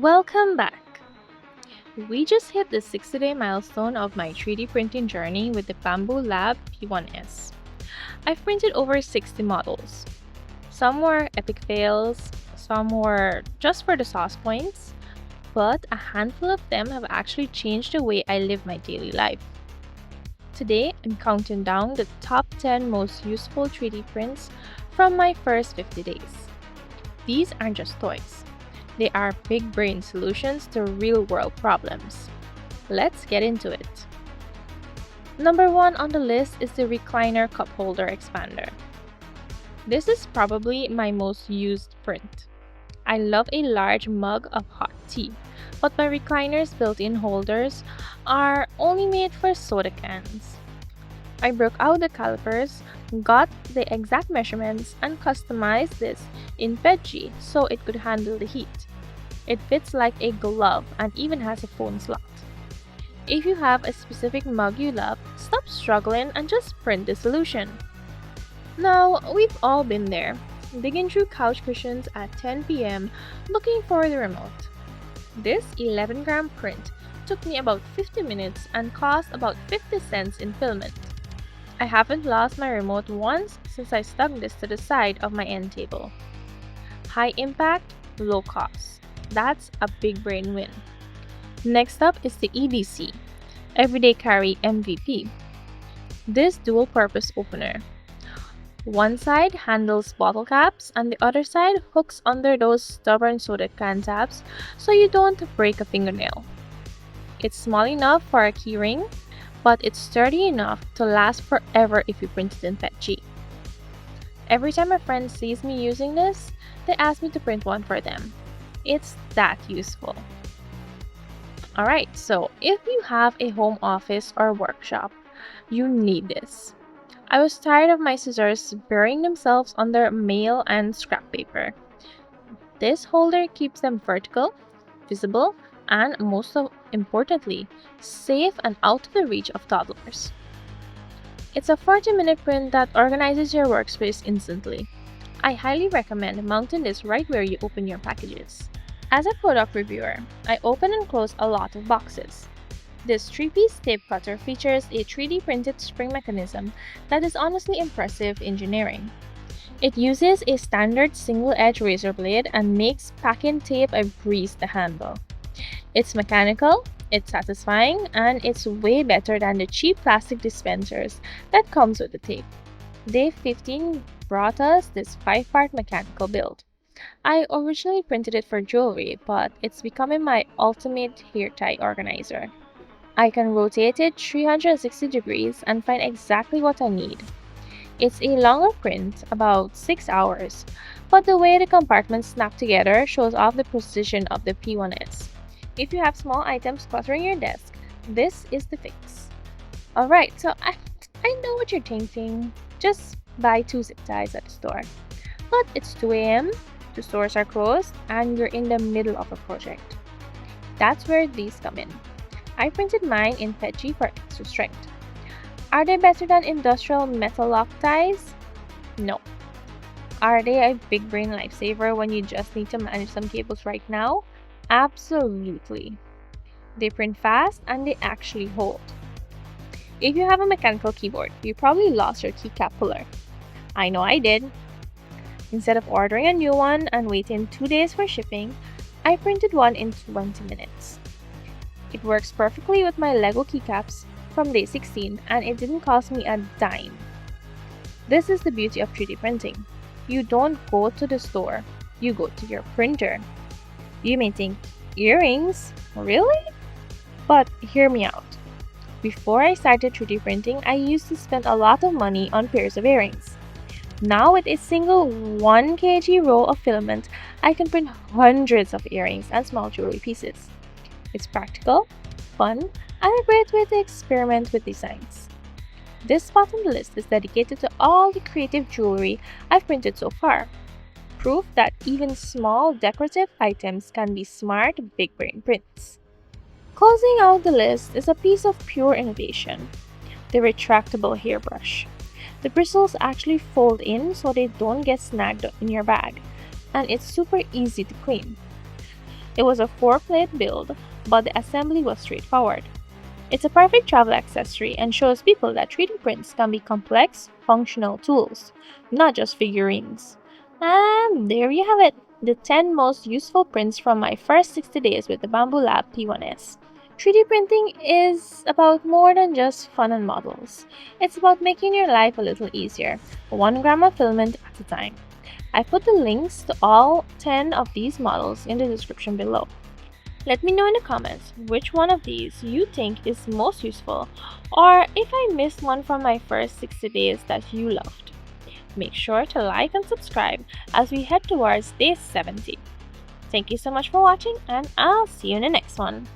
Welcome back! We just hit the 60-day milestone of my 3D printing journey with the Bambu Lab P1S. I've printed over 60 models. Some were epic fails, some were just for the sauce points, but a handful of them have actually changed the way I live my daily life. Today, I'm counting down the top 10 most useful 3D prints from my first 50 days. These aren't just toys. They are big brain solutions to real world problems. Let's get into it. Number 1 on the list is the recliner cup holder expander. This is probably my most used print. I love a large mug of hot tea, but my recliner's built-in holders are only made for soda cans. I broke out the calipers, got the exact measurements, and customized this in PETG so it could handle the heat. It fits like a glove and even has a phone slot. If you have a specific mug you love, stop struggling and just print the solution. Now, we've all been there, digging through couch cushions at 10 p.m. looking for the remote. This 11-gram print took me about 50 minutes and cost about 50 cents in filament. I haven't lost my remote once since I stuck this to the side of my end table. High impact, low cost. That's a big brain win. Next up is the EDC, Everyday Carry MVP. This dual purpose opener. One side handles bottle caps and the other side hooks under those stubborn soda can tabs so you don't break a fingernail. It's small enough for a keyring, but it's sturdy enough to last forever if you print it in PETG. Every time a friend sees me using this, they ask me to print one for them. It's that useful. Alright, so if you have a home office or workshop, you need this. I was tired of my scissors burying themselves under mail and scrap paper. This holder keeps them vertical, visible, and most importantly, safe and out of the reach of toddlers. It's a 40-minute print that organizes your workspace instantly. I highly recommend mounting this right where you open your packages. As a product reviewer, I open and close a lot of boxes. This 3-piece tape cutter features a 3D printed spring mechanism that is honestly impressive engineering. It uses a standard single-edge razor blade and makes packing tape a breeze to handle. It's mechanical, it's satisfying, and it's way better than the cheap plastic dispensers that comes with the tape. Day 15 brought us this 5-part mechanical build. I originally printed it for jewelry, but it's becoming my ultimate hair tie organizer. I can rotate it 360 degrees and find exactly what I need. It's a longer print, about 6 hours, but the way the compartments snap together shows off the precision of the P1S. If you have small items cluttering your desk, this is the fix. Alright, so I know what you're thinking. Just buy 2 zip ties at the store. But it's 2 a.m., the stores are closed, and you're in the middle of a project. That's where these come in. I printed mine in PETG for extra strength. Are they better than industrial metal lock ties? No. Are they a big brain lifesaver when you just need to manage some cables right now? Absolutely. They print fast and they actually hold. If you have a mechanical keyboard, you probably lost your keycap puller. I know I did. Instead of ordering a new one and waiting 2 days for shipping, I printed one in 20 minutes. It works perfectly with my Lego keycaps from day 16 and it didn't cost me a dime. This is the beauty of 3D printing. You don't go to the store, you go to your printer. You may think, earrings? Really? But hear me out. Before I started 3D printing, I used to spend a lot of money on pairs of earrings. Now with a single 1 kg roll of filament, I can print hundreds of earrings and small jewelry pieces. It's practical, fun, and a great way to experiment with designs. This spot on the list is dedicated to all the creative jewelry I've printed so far. Proof that even small decorative items can be smart big brain prints. Closing out the list is a piece of pure innovation, the Retractable Hairbrush. The bristles actually fold in so they don't get snagged in your bag, and it's super easy to clean. It was a 4-plate build, but the assembly was straightforward. It's a perfect travel accessory and shows people that 3D prints can be complex, functional tools, not just figurines. And there you have it, the 10 most useful prints from my first 60 days with the Bambu Lab P1S. 3D printing is about more than just fun and models. It's about making your life a little easier, 1 gram of filament at a time. I put the links to all 10 of these models in the description below. Let me know in the comments which one of these you think is most useful, or if I missed one from my first 60 days that you loved. Make sure to like and subscribe as we head towards day 70. Thank you so much for watching, and I'll see you in the next one.